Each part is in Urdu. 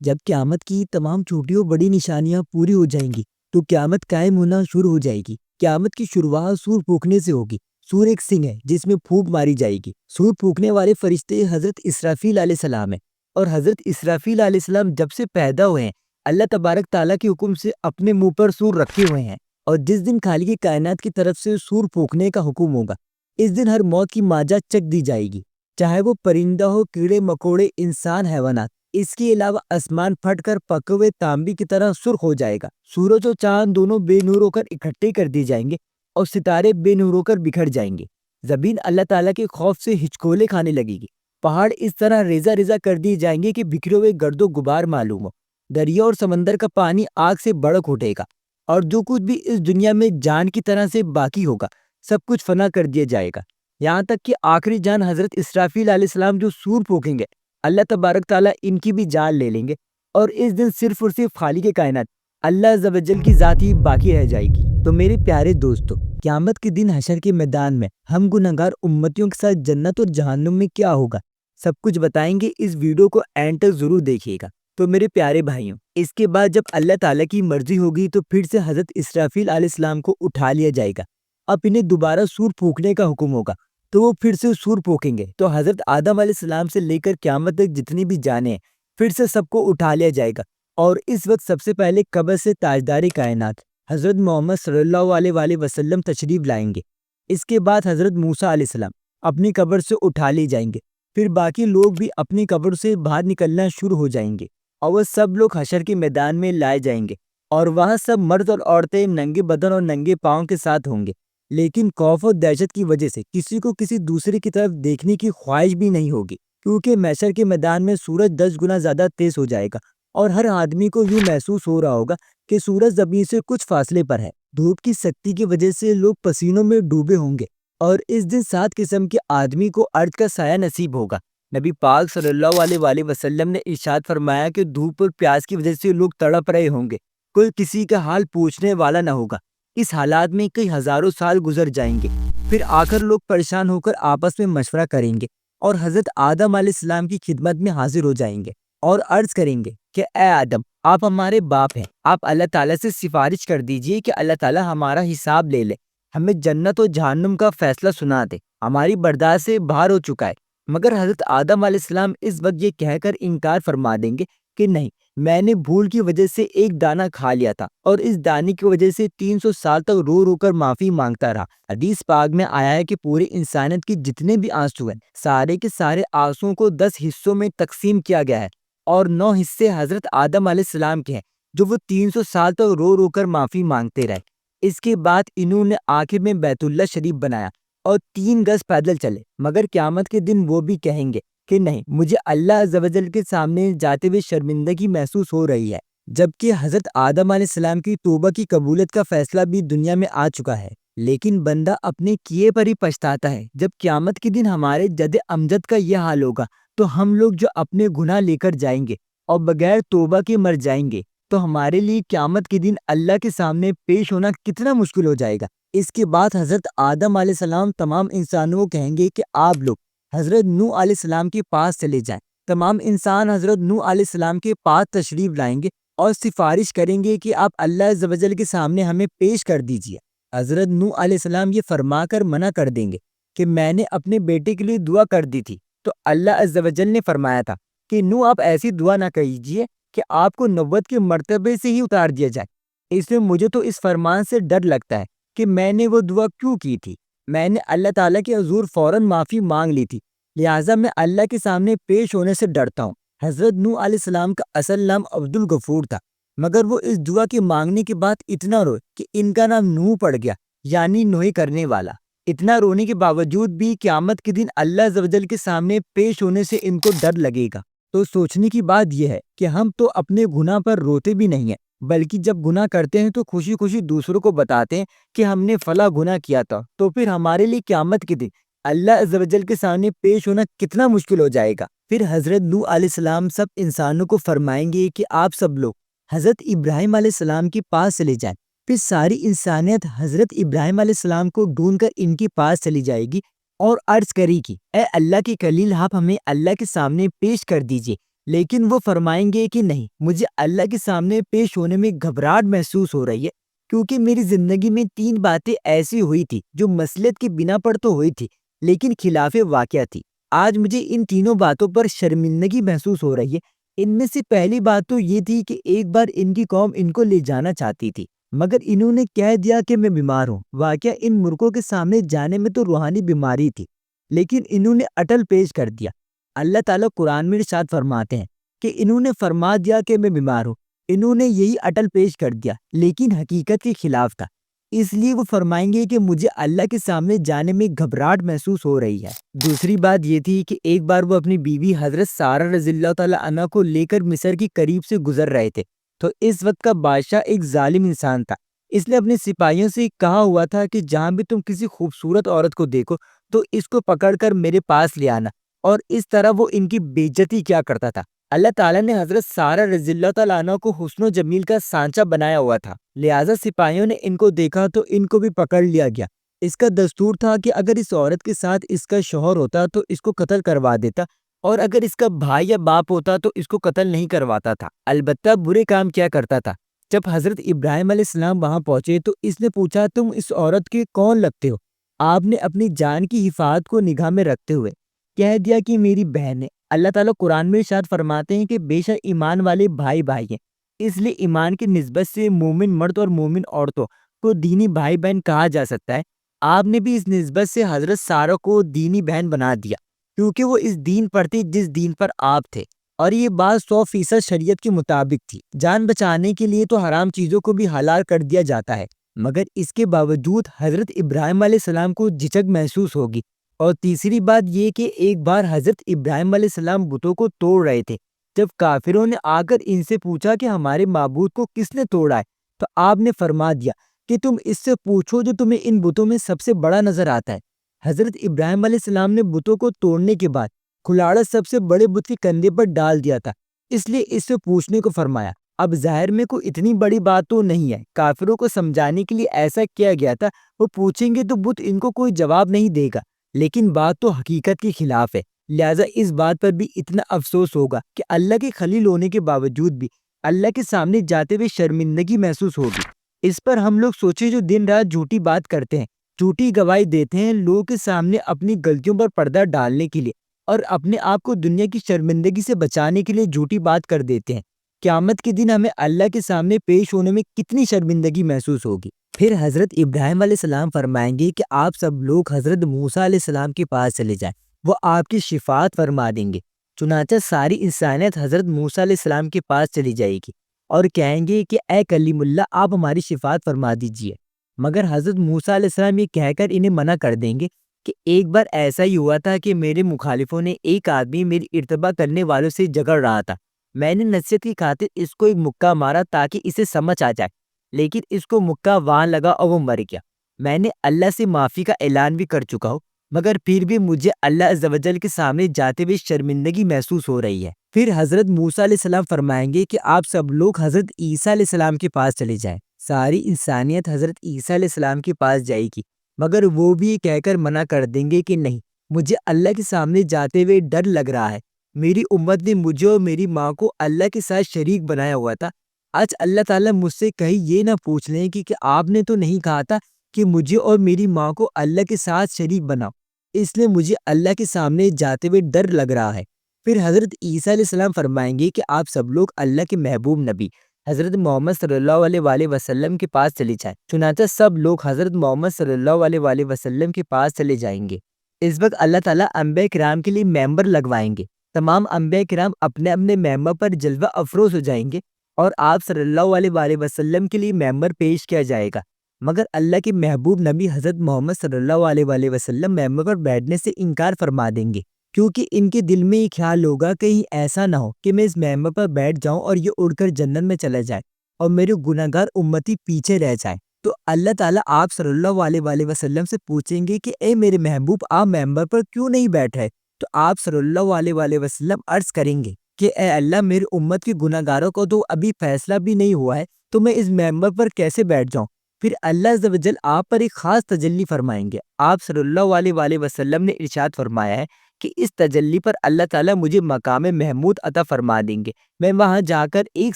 جب قیامت کی تمام چھوٹی اور بڑی نشانیاں پوری ہو جائیں گی تو قیامت قائم ہونا شروع ہو جائے گی۔ قیامت کی شروعات سور پھونکنے سے ہوگی۔ سور ایک سنگ ہے جس میں پھونک ماری جائے گی۔ سور پھونکنے والے فرشتے حضرت اسرافیل علیہ السلام ہیں، اور حضرت اسرافیل علیہ السلام جب سے پیدا ہوئے ہیں اللہ تبارک تعالیٰ کے حکم سے اپنے منہ پر سور رکھے ہوئے ہیں، اور جس دن خالق کائنات کی طرف سے سور پھونکنے کا حکم ہوگا اس دن ہر موت کی ماجا چک دی جائے گی، چاہے وہ پرندہ ہو، کیڑے مکوڑے، انسان، حیوانات۔ اس کے علاوہ آسمان پھٹ کر پکے ہوئے تانبے کی طرح سرخ ہو جائے گا۔ سورج اور چاند دونوں بے نور ہو کر اکٹھے کر دیے جائیں گے، اور ستارے بے نور ہو کر بکھر جائیں گے۔ زمین اللہ تعالیٰ کے خوف سے ہچکولے کھانے لگے گی۔ پہاڑ اس طرح ریزہ ریزہ کر دیے جائیں گے کہ بکھرے ہوئے گرد و غبار معلوم ہو۔ دریا اور سمندر کا پانی آگ سے بھڑک اٹھے گا، اور جو کچھ بھی اس دنیا میں جان کی طرح سے باقی ہوگا سب کچھ فنا کر دیا جائے گا، یہاں تک کہ آخری جان حضرت اسرافیل علیہ السلام جو سور پھونکیں گے اللہ تبارک تعالیٰ ان کی بھی جان لے لیں گے، اور اس دن صرف اور صرف خالق کائنات اللہ عز و جل کی ذات ہی باقی رہ جائے گی۔ تو میرے پیارے دوستو، قیامت کے دن حشر کے میدان میں ہم گنہگار امتیوں کے ساتھ جنت اور جہنم میں کیا ہوگا سب کچھ بتائیں گے۔ اس ویڈیو کو اینڈ تک ضرور دیکھیے گا۔ تو میرے پیارے بھائیوں، اس کے بعد جب اللہ تعالیٰ کی مرضی ہوگی تو پھر سے حضرت اسرافیل علیہ السلام کو اٹھا لیا جائے گا۔ اب انہیں دوبارہ سور پھونکنے کا حکم ہوگا تو وہ پھر سے سور پھونکیں گے، تو حضرت آدم علیہ السلام سے لے کر قیامت تک جتنی بھی جانیں ہیں پھر سے سب کو اٹھا لیا جائے گا، اور اس وقت سب سے پہلے قبر سے تاجدار کائنات حضرت محمد صلی اللہ علیہ وسلم تشریف لائیں گے۔ اس کے بعد حضرت موسیٰ علیہ السلام اپنی قبر سے اٹھا لیے جائیں گے، پھر باقی لوگ بھی اپنی قبر سے باہر نکلنا شروع ہو جائیں گے، اور وہ سب لوگ حشر کے میدان میں لائے جائیں گے، اور وہاں سب مرد اور عورتیں ننگے بدن اور ننگے پاؤں کے ساتھ ہوں گے، لیکن خوف اور دہشت کی وجہ سے کسی کو کسی دوسرے کی طرف دیکھنے کی خواہش بھی نہیں ہوگی، کیونکہ محشر کے میدان میں سورج 10 گنا زیادہ تیز ہو جائے گا، اور ہر آدمی کو یوں محسوس ہو رہا ہوگا کہ سورج زمین سے کچھ فاصلے پر ہے۔ دھوپ کی سختی کی وجہ سے لوگ پسینوں میں ڈوبے ہوں گے، اور اس دن 7 قسم کے آدمی کو ارض کا سایہ نصیب ہوگا۔ نبی پاک صلی اللہ علیہ وسلم نے ارشاد فرمایا کہ دھوپ اور پیاس کی وجہ سے لوگ تڑپ رہے ہوں گے، کوئی کسی کا حال پوچھنے والا نہ ہوگا۔ اس حالات میں کئی ہزاروں سال گزر جائیں گے، پھر آخر لوگ پریشان ہو کر آپس میں مشورہ کریں گے، اور حضرت آدم علیہ السلام کی خدمت میں حاضر ہو جائیں گے، اور عرض کریں گے کہ اے آدم، آپ ہمارے باپ ہیں، آپ اللہ تعالیٰ سے سفارش کر دیجئے کہ اللہ تعالیٰ ہمارا حساب لے لے، ہمیں جنت و جہنم کا فیصلہ سنا دے، ہماری برداشت سے باہر ہو چکا ہے۔ مگر حضرت آدم علیہ السلام اس وقت یہ کہہ کر انکار فرما دیں گے کہ نہیں، میں نے بھول کی وجہ سے ایک دانہ کھا لیا تھا، اور اس دانے کی وجہ سے 300 سال تک رو رو کر معافی مانگتا رہا۔ حدیث پاک میں آیا ہے کہ پوری انسانیت کی جتنے بھی آنسو ہیں سارے کے سارے آنسوؤں کو 10 حصوں میں تقسیم کیا گیا ہے، اور 9 حصے حضرت آدم علیہ السلام کے ہیں جو وہ 300 سال تک رو رو کر معافی مانگتے رہے۔ اس کے بعد انہوں نے آخر میں بیت اللہ شریف بنایا اور 3 گز پیدل چلے، مگر قیامت کے دن وہ بھی کہیں گے کہ نہیں، مجھے اللہ عز و جل کے سامنے جاتے ہوئے شرمندگی محسوس ہو رہی ہے، جبکہ حضرت آدم علیہ السلام کی توبہ کی قبولیت کا فیصلہ بھی دنیا میں آ چکا ہے، لیکن بندہ اپنے کیے پر ہی پچھتاتا ہے۔ جب قیامت کے دن ہمارے جد امجد کا یہ حال ہوگا تو ہم لوگ جو اپنے گناہ لے کر جائیں گے اور بغیر توبہ کے مر جائیں گے، تو ہمارے لیے قیامت کے دن اللہ کے سامنے پیش ہونا کتنا مشکل ہو جائے گا۔ اس کے بعد حضرت آدم علیہ السلام تمام انسانوں کو کہیں گے کہ آپ لوگ حضرت نوح علیہ السلام کے پاس چلے جائیں۔ تمام انسان حضرت نوح علیہ السلام کے پاس تشریف لائیں گے اور سفارش کریں گے کہ آپ اللہ عز و جل کے سامنے ہمیں پیش کر دیجیے۔ حضرت نوح علیہ السلام یہ فرما کر منع کر دیں گے کہ میں نے اپنے بیٹے کے لیے دعا کر دی تھی، تو اللہ عز و جل نے فرمایا تھا کہ نوح آپ ایسی دعا نہ کیجیے کہ آپ کو نبوت کے مرتبے سے ہی اتار دیا جائے۔ اس لیے مجھے تو اس فرمان سے ڈر لگتا ہے کہ میں نے وہ دعا کیوں کی تھی، میں نے اللہ تعالیٰ کے حضور فوراً معافی مانگ لی تھی، لہٰذا میں اللہ کے سامنے پیش ہونے سے ڈرتا ہوں۔ حضرت نوح علیہ السلام کا اصل نام عبد الغفور تھا، مگر وہ اس دعا کے مانگنے کے بعد اتنا روئے کہ ان کا نام نوح پڑ گیا، یعنی نوحی کرنے والا۔ اتنا رونے کے باوجود بھی قیامت کے دن اللہ عز و جل کے سامنے پیش ہونے سے ان کو ڈر لگے گا۔ تو سوچنے کی بات یہ ہے کہ ہم تو اپنے گناہ پر روتے بھی نہیں ہیں، بلکہ جب گناہ کرتے ہیں تو خوشی خوشی دوسروں کو بتاتے ہیں کہ ہم نے فلاں گناہ کیا تھا، تو پھر ہمارے لیے قیامت کے دن اللہ عز و جل کے سامنے پیش ہونا کتنا مشکل ہو جائے گا۔ پھر حضرت نوح علیہ السلام سب انسانوں کو فرمائیں گے کہ آپ سب لوگ حضرت ابراہیم علیہ السلام کے پاس چلے جائیں۔ پھر ساری انسانیت حضرت ابراہیم علیہ السلام کو ڈھونڈ کر ان کے پاس چلی جائے گی اور عرض کرے گی، اے اللہ کے خلیل، آپ ہمیں اللہ کے سامنے پیش کر دیجئے، لیکن وہ فرمائیں گے کہ نہیں، مجھے اللہ کے سامنے پیش ہونے میں گھبراہٹ محسوس ہو رہی ہے، کیونکہ میری زندگی میں 3 باتیں ایسی ہوئی تھی جو مصلحت کی بنا پر تو ہوئی تھی لیکن خلاف واقعہ تھی۔ آج مجھے ان تینوں باتوں پر شرمندگی محسوس ہو رہی ہے۔ ان میں سے پہلی بات تو یہ تھی کہ ایک بار ان کی قوم ان کو لے جانا چاہتی تھی، مگر انہوں نے کہہ دیا کہ میں بیمار ہوں۔ واقعہ ان ملکوں کے سامنے جانے میں تو روحانی بیماری تھی، لیکن انہوں نے اٹل پیش کر دیا۔ اللہ تعالیٰ قرآن میں ارشاد فرماتے ہیں کہ انہوں نے فرما دیا کہ میں بیمار ہوں، انہوں نے یہی اٹل پیش کر دیا لیکن حقیقت کے خلاف تھا، اس لیے وہ فرمائیں گے کہ مجھے اللہ کے سامنے جانے میں گھبراہٹ محسوس ہو رہی ہے۔ دوسری بات یہ تھی کہ ایک بار وہ اپنی بیوی حضرت سارہ رضی اللہ تعالیٰ عنہ کو لے کر مصر کی قریب سے گزر رہے تھے، تو اس وقت کا بادشاہ ایک ظالم انسان تھا۔ اس نے اپنے سپاہیوں سے کہا ہوا تھا کہ جہاں بھی تم کسی خوبصورت عورت کو دیکھو تو اس کو پکڑ کر میرے پاس لے آنا، اور اس طرح وہ ان کی بے عزتی کیا کرتا تھا۔ اللہ تعالیٰ نے حضرت سارہ رضی اللہ تعالیٰ عنہ کو حسن و جمیل کا سانچہ بنایا ہوا تھا، لہٰذا سپاہیوں نے ان کو دیکھا تو ان کو بھی پکڑ لیا گیا۔ اس کا دستور تھا کہ اگر اس عورت کے ساتھ اس کا شوہر ہوتا تو اس کو قتل کروا دیتا، اور اگر اس کا بھائی یا باپ ہوتا تو اس کو قتل نہیں کرواتا تھا، البتہ برے کام کیا کرتا تھا۔ جب حضرت ابراہیم علیہ السلام وہاں پہنچے تو اس نے پوچھا تم اس عورت کے کون لگتے ہو؟ آپ نے اپنی جان کی حفاظت کو نگاہ میں رکھتے ہوئے کہہ دیا کہ میری بہن ہے۔ اللہ تعالیٰ قرآن میں ارشاد فرماتے ہیں کہ بے شک ایمان والے بھائی بھائی ہیں، اس لیے ایمان کی نسبت سے مومن مرد اور مومن عورتوں کو دینی بھائی بہن کہا جا سکتا ہے۔ آپ نے بھی اس نسبت سے حضرت سارہ کو دینی بہن بنا دیا، کیونکہ وہ اس دین پر تھی جس دین پر آپ تھے، اور یہ بات 100% شریعت کے مطابق تھی۔ جان بچانے کے لیے تو حرام چیزوں کو بھی حلال کر دیا جاتا ہے، مگر اس کے باوجود حضرت ابراہیم علیہ السلام کو جھجک محسوس ہوگی۔ اور تیسری بات یہ کہ ایک بار حضرت ابراہیم علیہ السلام بتوں کو توڑ رہے تھے، جب کافروں نے آ کر ان سے پوچھا کہ ہمارے معبود کو کس نے توڑا ہے، تو آپ نے فرما دیا کہ تم اس سے پوچھو جو تمہیں ان بتوں میں سب سے بڑا نظر آتا ہے۔ حضرت ابراہیم علیہ السلام نے بتوں کو توڑنے کے بعد کھلاڑا سب سے بڑے بت کے کندھے پر ڈال دیا تھا، اس لیے اس سے پوچھنے کو فرمایا۔ اب ظاہر میں کوئی اتنی بڑی بات تو نہیں ہے، کافروں کو سمجھانے کے لیے ایسا کیا گیا تھا، وہ پوچھیں گے تو بت ان کو کوئی جواب نہیں دے گا، لیکن بات تو حقیقت کے خلاف ہے، لہٰذا اس بات پر بھی اتنا افسوس ہوگا کہ اللہ کے خلیل ہونے کے باوجود بھی اللہ کے سامنے جاتے ہوئے شرمندگی محسوس ہوگی۔ اس پر ہم لوگ سوچیں جو دن رات جھوٹی بات کرتے ہیں، جھوٹی گواہی دیتے ہیں لوگوں کے سامنے اپنی غلطیوں پر پردہ ڈالنے کے لیے، اور اپنے آپ کو دنیا کی شرمندگی سے بچانے کے لیے جھوٹی بات کر دیتے ہیں، قیامت کے دن ہمیں اللہ کے سامنے پیش ہونے میں کتنی شرمندگی محسوس ہوگی۔ پھر حضرت ابراہیم علیہ السلام فرمائیں گے کہ آپ سب لوگ حضرت موسیٰ علیہ السلام کے پاس چلے جائیں، وہ آپ کی شفاعت فرما دیں گے۔ چنانچہ ساری انسانیت حضرت موسیٰ علیہ السلام کے پاس چلی جائے گی اور کہیں گے کہ اے کلیم اللہ، آپ ہماری شفاعت فرما دیجئے، مگر حضرت موسیٰ علیہ السلام یہ کہہ کر انہیں منع کر دیں گے کہ ایک بار ایسا ہی ہوا تھا کہ میرے مخالفوں نے ایک آدمی میری ارتباط کرنے والوں سے جھگڑ رہا تھا، میں نے نصیحت کی خاطر اس کو ایک مکہ مارا تاکہ اسے سمجھ آ جائے، لیکن اس کو مکہ وہاں لگا اور وہ مر گیا۔ میں نے اللہ سے معافی کا اعلان بھی کر چکا ہوں، مگر پھر بھی مجھے اللہ عز و جل کے سامنے جاتے ہوئے شرمندگی محسوس ہو رہی ہے۔ پھر حضرت موسیٰ علیہ السلام فرمائیں گے کہ آپ سب لوگ حضرت عیسیٰ علیہ السلام کے پاس چلے جائیں۔ ساری انسانیت حضرت عیسیٰ علیہ السلام کے پاس جائے گی، مگر وہ بھی کہہ کر منع کر دیں گے کہ نہیں، مجھے اللہ کے سامنے جاتے ہوئے ڈر لگ رہا ہے، میری امت نے مجھے اور میری ماں کو اللہ کے ساتھ شریک بنایا ہوا تھا، آج اللہ تعالیٰ مجھ سے کہیں یہ نہ پوچھ لیں کہ آپ نے تو نہیں کہا تھا کہ مجھے اور میری ماں کو اللہ کے ساتھ شریک بناؤ، اس لیے مجھے اللہ کے سامنے جاتے ہوئے ڈر لگ رہا ہے۔ پھر حضرت عیسیٰ علیہ السلام فرمائیں گے کہ آپ سب لوگ اللہ کے محبوب نبی حضرت محمد صلی اللہ علیہ وآلہ وسلم کے پاس چلے جائیں۔ چنانچہ سب لوگ حضرت محمد صلی اللہ علیہ وآلہ وسلم کے پاس چلے جائیں گے۔ اس وقت اللہ تعالیٰ انبیاء کرام کے لیے ممبر لگوائیں گے، تمام انبیاء کرام اپنے اپنے ممبر پر جلوہ افروز ہو جائیں گے، اور آپ صلی اللہ علیہ وآلہ وسلم کے لیے ممبر پیش کیا جائے گا، مگر اللہ کے محبوب نبی حضرت محمد صلی اللہ علیہ وآلہ وسلم ممبر پر بیٹھنے سے انکار فرما دیں گے، کیونکہ ان کے دل میں یہ خیال ہوگا کہیں ایسا نہ ہو کہ میں اس ممبر پر بیٹھ جاؤں اور یہ اڑ کر جنت میں چلا جائے اور میرے گناہگار امتی پیچھے رہ جائیں۔ تو اللہ تعالیٰ آپ صلی اللہ علیہ وآلہ وسلم سے پوچھیں گے کہ اے میرے محبوب، آپ ممبر پر کیوں نہیں بیٹھ رہے؟ تو آپ صلی اللہ علیہ وآلہ وسلم عرض کریں گے کہ اے اللہ، میرے امت کے گناہگاروں کو تو ابھی فیصلہ بھی نہیں ہوا ہے، تو میں اس ممبر پر کیسے بیٹھ جاؤں؟ پھر اللہ عز و جل آپ پر ایک خاص تجلی فرمائیں گے۔ آپ صلی اللہ علیہ وآلہ وسلم نے ارشاد فرمایا ہے کہ اس تجلی پر اللہ تعالیٰ مجھے مقام محمود عطا فرما دیں گے۔ میں وہاں جا کر ایک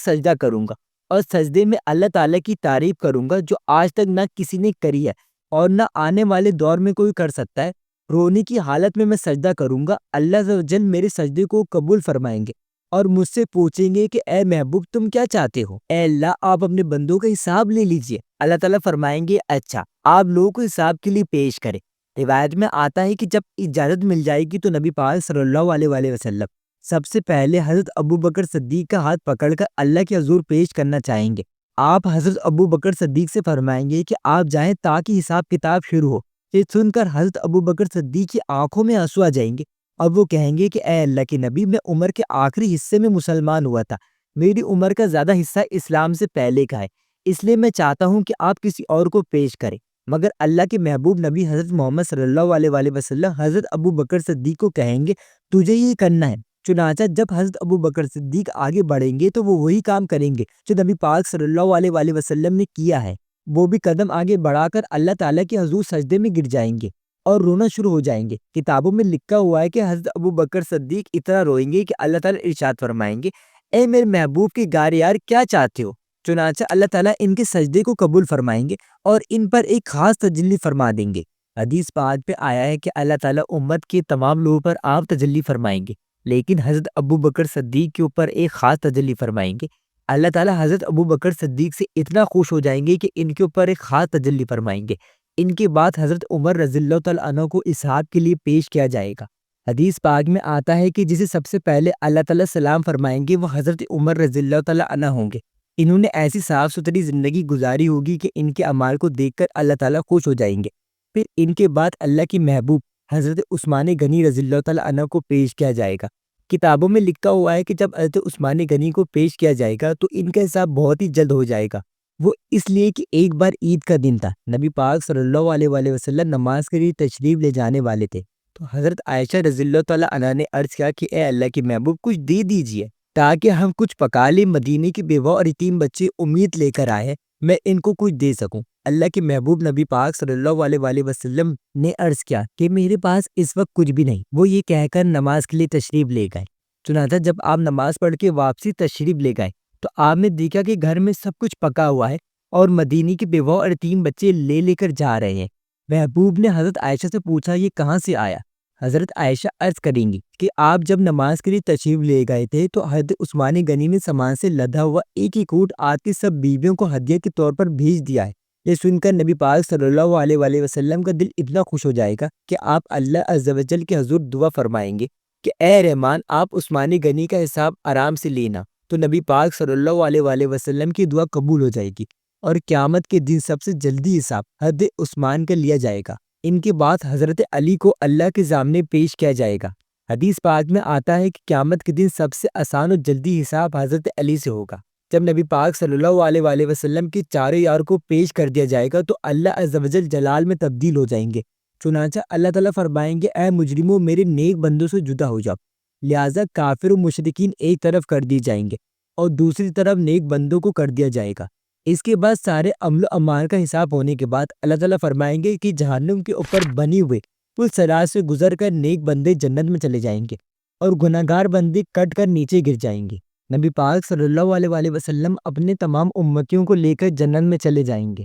سجدہ کروں گا اور سجدے میں اللہ تعالیٰ کی تعریف کروں گا جو آج تک نہ کسی نے کری ہے اور نہ آنے والے دور میں کوئی کر سکتا ہے۔ رونے کی حالت میں سجدہ کروں گا، اللہ عز و جل میرے سجدے کو قبول فرمائیں گے اور مجھ سے پوچھیں گے کہ اے محبوب تم کیا چاہتے ہو؟ اے اللہ آپ اپنے بندوں کا حساب لے لیجئے۔ اللہ تعالیٰ فرمائیں گے اچھا آپ لوگوں کو حساب کے لیے پیش کریں۔ روایت میں آتا ہے کہ جب اجازت مل جائے گی تو نبی پاک صلی اللہ علیہ وآلہ وسلم سب سے پہلے حضرت ابو بکر صدیق کا ہاتھ پکڑ کر اللہ کے حضور پیش کرنا چاہیں گے۔ آپ حضرت ابو بکر صدیق سے فرمائیں گے کہ آپ جائیں تاکہ حساب کتاب شروع ہو۔ یہ سن کر حضرت ابو بکر صدیق کی آنکھوں میں آنسو آ جائیں گے اور وہ کہیں گے کہ اے اللہ کے نبی میں عمر کے آخری حصے میں مسلمان ہوا تھا، میری عمر کا زیادہ حصہ اسلام سے پہلے کا ہے، اس لیے میں چاہتا ہوں کہ آپ کسی اور کو پیش کریں۔ مگر اللہ کے محبوب نبی حضرت محمد صلی اللہ علیہ وآلہ وسلم حضرت ابو بکر صدیق کو کہیں گے تجھے یہ کرنا ہے۔ چنانچہ جب حضرت ابو بکر صدیق آگے بڑھیں گے تو وہ وہی کام کریں گے جو نبی پاک صلی اللہ علیہ وآلہ وسلم نے کیا ہے۔ وہ بھی قدم آگے بڑھا کر اللہ تعالیٰ کے حضور سجدے میں گر جائیں گے اور رونا شروع ہو جائیں گے۔ کتابوں میں لکھا ہوا ہے کہ حضرت ابو بکر صدیق اتنا روئیں گے کہ اللہ تعالیٰ ارشاد فرمائیں گے اے میرے محبوب کے گار یار کیا چاہتے ہو؟ چنانچہ اللہ تعالیٰ ان کے سجدے کو قبول فرمائیں گے اور ان پر ایک خاص تجلی فرما دیں گے۔ حدیث پاک پہ آیا ہے کہ اللہ تعالیٰ امت کے تمام لوگوں پر آپ تجلی فرمائیں گے لیکن حضرت ابو بکر صدیق کے اوپر ایک خاص تجلی فرمائیں گے۔ اللہ تعالیٰ حضرت ابو بکر صدیق سے اتنا خوش ہو جائیں گے کہ ان کے اوپر ایک خاص تجلی فرمائیں گے۔ ان کے بعد حضرت عمر رضی اللہ تعالیٰ عنہ کو اسحاق کے لیے پیش کیا جائے گا۔ حدیث پاک میں آتا ہے کہ جسے سب سے پہلے اللہ تعالیٰ سلام فرمائیں گے وہ حضرت عمر رضی اللہ تعالیٰ عنہ ہوں گے۔ انہوں نے ایسی صاف ستھری زندگی گزاری ہوگی کہ ان کے اعمال کو دیکھ کر اللہ تعالیٰ خوش ہو جائیں گے۔ پھر ان کے بعد اللہ کی محبوب حضرت عثمان غنی رضی اللہ تعالیٰ عنہ کو پیش کیا جائے گا۔ کتابوں میں لکھا ہوا ہے کہ جب حضرت عثمان غنی کو پیش کیا جائے گا تو ان کا حساب بہت ہی جلد ہو جائے گا۔ وہ اس لیے کہ ایک بار عید کا دن تھا، نبی پاک صلی اللہ علیہ وآلہ وسلم نماز کے لیے تشریف لے جانے والے تھے تو حضرت عائشہ رضی اللہ تعالیٰ عنہا نے عرض کیا کہ اے اللہ کے محبوب کچھ دے دیجئے تاکہ ہم کچھ پکا لیں، مدینے کے بیوہ اور یتیم بچے امید لے کر آئے ہیں، میں ان کو کچھ دے سکوں۔ اللہ کے محبوب نبی پاک صلی اللہ علیہ وآلہ وسلم نے عرض کیا کہ میرے پاس اس وقت کچھ بھی نہیں۔ وہ یہ کہہ کر نماز کے لیے تشریف لے گئے۔ چنانچہ جب آپ نماز پڑھ کے واپسی تشریف لے گئے تو آپ نے دیکھا کہ گھر میں سب کچھ پکا ہوا ہے اور مدینے کے بیوہ اور یتیم بچے لے کر جا رہے ہیں۔ محبوب نے حضرت عائشہ سے پوچھا یہ کہاں سے آیا؟ حضرت عائشہ عرض کریں گی کہ آپ جب نماز کے لیے تشریف لے گئے تھے تو حضرت عثمان غنی نے سامان سے لدا ہوا ایک ہی کوٹ آپ کی سب بیویوں کو ہدیہ کے طور پر بھیج دیا ہے۔ یہ سن کر نبی پاک صلی اللہ علیہ وآلہ وسلم کا دل اتنا خوش ہو جائے گا کہ آپ اللہ عز و جل کے حضور دعا فرمائیں گے کہ اے رحمان آپ عثمان غنی کا حساب آرام سے لینا، تو نبی پاک صلی اللہ علیہ وآلہ وسلم کی دعا قبول ہو جائے گی اور قیامت کے دن سب سے جلدی حساب حضرت عثمان کا لیا جائے گا۔ ان کے بعد حضرت علی کو اللہ کے سامنے پیش کیا جائے گا۔ حدیث پاک میں آتا ہے کہ قیامت کے دن سب سے آسان اور جلدی حساب حضرت علی سے ہوگا۔ جب نبی پاک صلی اللہ علیہ وآلہ وسلم کے چاروں یار کو پیش کر دیا جائے گا تو اللہ عز و جل جلال میں تبدیل ہو جائیں گے۔ چنانچہ اللہ تعالیٰ فرمائیں گے اے مجرموں میرے نیک بندوں سے جدا ہو جاؤ، لہٰذا کافر و مشرکین ایک طرف کر دی جائیں گے اور دوسری طرف نیک بندوں کو کر دیا جائے گا۔ اس کے بعد سارے عمل و اعمال کا حساب ہونے کے بعد اللہ تعالیٰ فرمائیں گے کہ جہنم کے اوپر بنی ہوئے پل صراط سے گزر کر نیک بندے جنت میں چلے جائیں گے اور گناہگار بندے کٹ کر نیچے گر جائیں گے۔ نبی پاک صلی اللہ علیہ وآلہ وسلم اپنے تمام امتیوں کو لے کر جنت میں چلے جائیں گے۔